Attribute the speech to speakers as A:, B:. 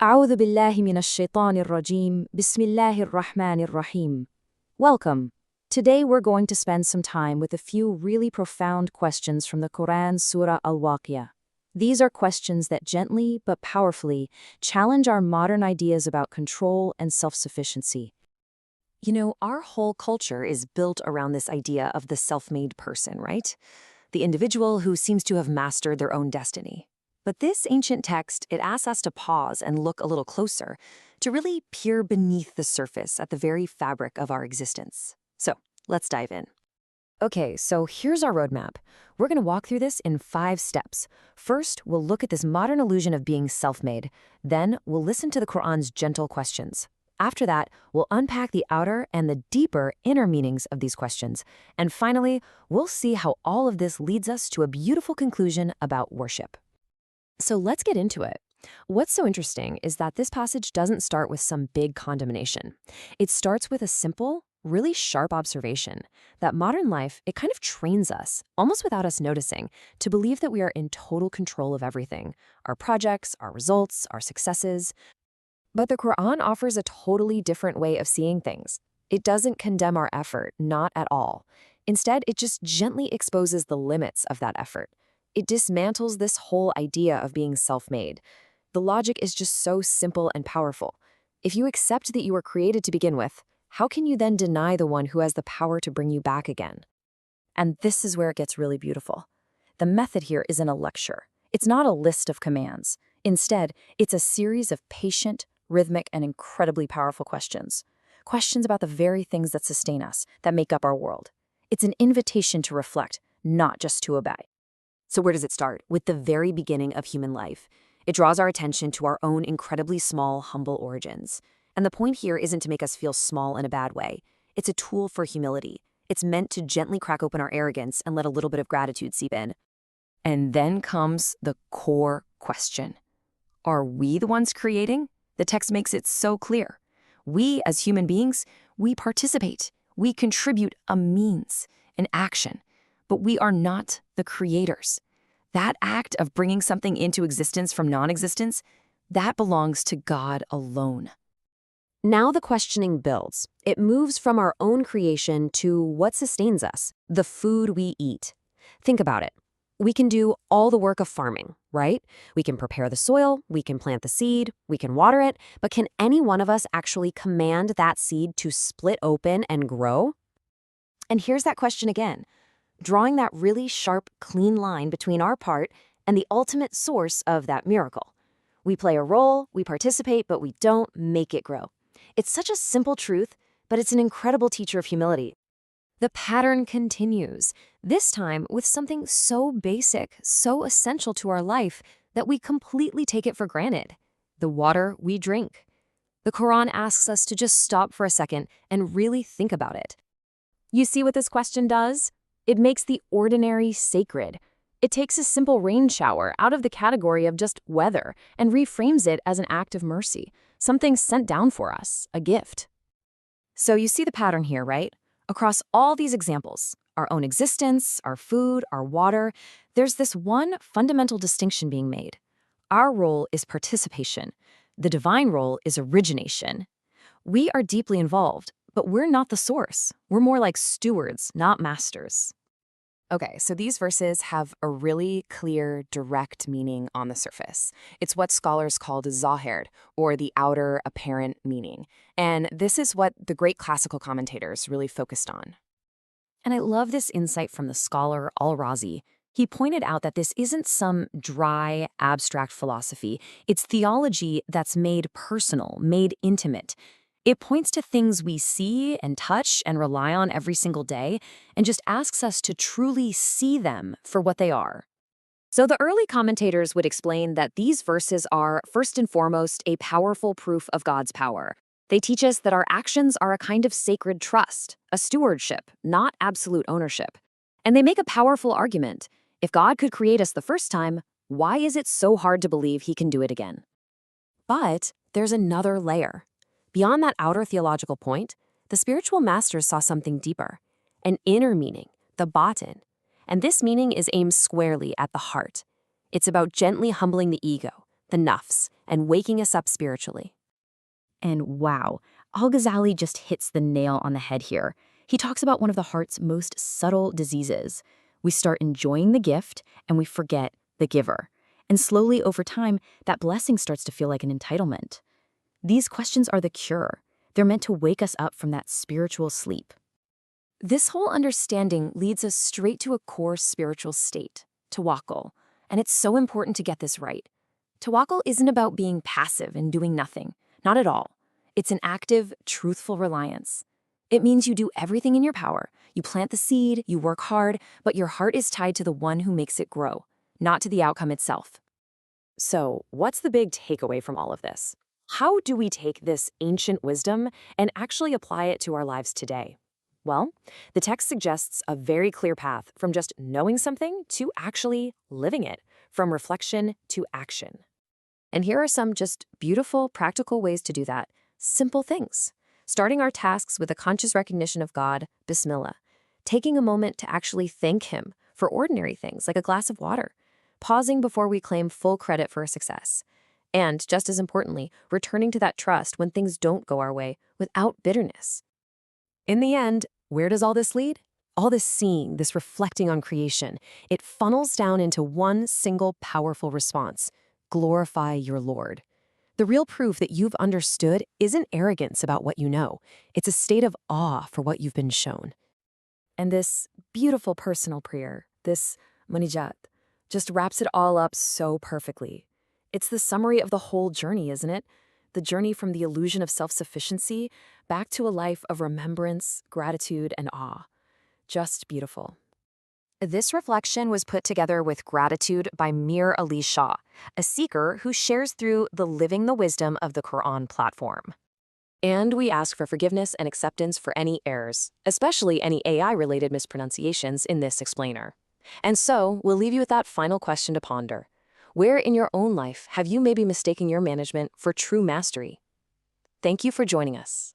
A: أعوذ بالله من الشيطان الرجيم. بسم الله الرحمن الرحيم. Welcome. Today we're going to spend some time with a few really profound questions from the Quran Surah al-Wāqiʿah. These are questions that gently but powerfully challenge our modern ideas about control and self-sufficiency.
B: You know, our whole culture is built around this idea of the self-made person, right? The individual who seems to have mastered their own destiny. But this ancient text, it asks us to pause and look a little closer, to really peer beneath the surface at the very fabric of our existence. So, let's dive in. Okay, so here's our roadmap. We're going to walk through this in 5 steps. First, we'll look at this modern illusion of being self-made. Then, we'll listen to the Qur'an's gentle questions. After that, we'll unpack the outer and the deeper inner meanings of these questions. And finally, we'll see how all of this leads us to a beautiful conclusion about worship. So let's get into it. What's so interesting is that this passage doesn't start with some big condemnation. It starts with a simple, really sharp observation that modern life, it kind of trains us, almost without us noticing, to believe that we are in total control of everything, our projects, our results, our successes. But the Qur'an offers a totally different way of seeing things. It doesn't condemn our effort, not at all. Instead, it just gently exposes the limits of that effort. It dismantles this whole idea of being self-made. The logic is just so simple and powerful. If you accept that you were created to begin with, how can you then deny the one who has the power to bring you back again? And this is where it gets really beautiful. The method here isn't a lecture. It's not a list of commands. Instead, it's a series of patient, rhythmic, and incredibly powerful questions. Questions about the very things that sustain us, that make up our world. It's an invitation to reflect, not just to obey. So where does it start? With the very beginning of human life. It draws our attention to our own incredibly small, humble origins. And the point here isn't to make us feel small in a bad way. It's a tool for humility. It's meant to gently crack open our arrogance and let a little bit of gratitude seep in. And then comes the core question. Are we the ones creating? The text makes it so clear. We, as human beings, we participate. We contribute a means, an action. But we are not the creators. That act of bringing something into existence from non-existence, that belongs to God alone. Now the questioning builds. It moves from our own creation to what sustains us, the food we eat. Think about it. We can do all the work of farming, right? We can prepare the soil, we can plant the seed, we can water it, but can any one of us actually command that seed to split open and grow? And here's that question again. Drawing that really sharp, clean line between our part and the ultimate source of that miracle. We play a role, we participate, but we don't make it grow. It's such a simple truth, but it's an incredible teacher of humility. The pattern continues, this time with something so basic, so essential to our life that we completely take it for granted: the water we drink. The Quran asks us to just stop for a second and really think about it. You see what this question does? It makes the ordinary sacred. It takes a simple rain shower out of the category of just weather and reframes it as an act of mercy, something sent down for us, a gift. So you see the pattern here, right? Across all these examples, our own existence, our food, our water, there's this one fundamental distinction being made. Our role is participation. The divine role is origination. We are deeply involved, but we're not the source. We're more like stewards, not masters. Okay, so these verses have a really clear, direct meaning on the surface. It's what scholars call the Ẓāhir, or the outer, apparent meaning. And this is what the great classical commentators really focused on. And I love this insight from the scholar Al-Rāzī. He pointed out that this isn't some dry, abstract philosophy. It's theology that's made personal, made intimate. It points to things we see and touch and rely on every single day, and just asks us to truly see them for what they are. So the early commentators would explain that these verses are, first and foremost, a powerful proof of God's power. They teach us that our actions are a kind of sacred trust, a stewardship, not absolute ownership. And they make a powerful argument. If God could create us the first time, why is it so hard to believe he can do it again? But there's another layer. Beyond that outer theological point, the spiritual masters saw something deeper, an inner meaning, the batin. And this meaning is aimed squarely at the heart. It's about gently humbling the ego, the nafs, and waking us up spiritually.
A: And wow, al-Ghazālī just hits the nail on the head here. He talks about one of the heart's most subtle diseases. We start enjoying the gift and we forget the giver. And slowly over time, that blessing starts to feel like an entitlement. These questions are the cure. They're meant to wake us up from that spiritual sleep.
B: This whole understanding leads us straight to a core spiritual state, tawakkul, and it's so important to get this right. Tawakkul isn't about being passive and doing nothing, not at all. It's an active, truthful reliance. It means you do everything in your power. You plant the seed, you work hard, but your heart is tied to the one who makes it grow, not to the outcome itself.
C: So, what's the big takeaway from all of this? How do we take this ancient wisdom and actually apply it to our lives today? Well, the text suggests a very clear path from just knowing something to actually living it, from reflection to action. And here are some just beautiful, practical ways to do that. Simple things. Starting our tasks with a conscious recognition of God, Bismillah. Taking a moment to actually thank Him for ordinary things like a glass of water. Pausing before we claim full credit for a success. And, just as importantly, returning to that trust when things don't go our way without bitterness. In the end, where does all this lead? All this seeing, this reflecting on creation, it funnels down into one single powerful response: glorify your Lord. The real proof that you've understood isn't arrogance about what you know. It's a state of awe for what you've been shown. And this beautiful personal prayer, this munajat, just wraps it all up so perfectly. It's the summary of the whole journey, isn't it? The journey from the illusion of self-sufficiency back to a life of remembrance, gratitude, and awe. Just beautiful.
B: This reflection was put together with gratitude by Mir Ali Shah, a seeker who shares through the Living the Wisdom of the Qur'an platform.
C: And we ask for forgiveness and acceptance for any errors, especially any AI-related mispronunciations in this explainer. And so, we'll leave you with that final question to ponder. Where in your own life have you maybe mistaken your management for true mastery? Thank you for joining us.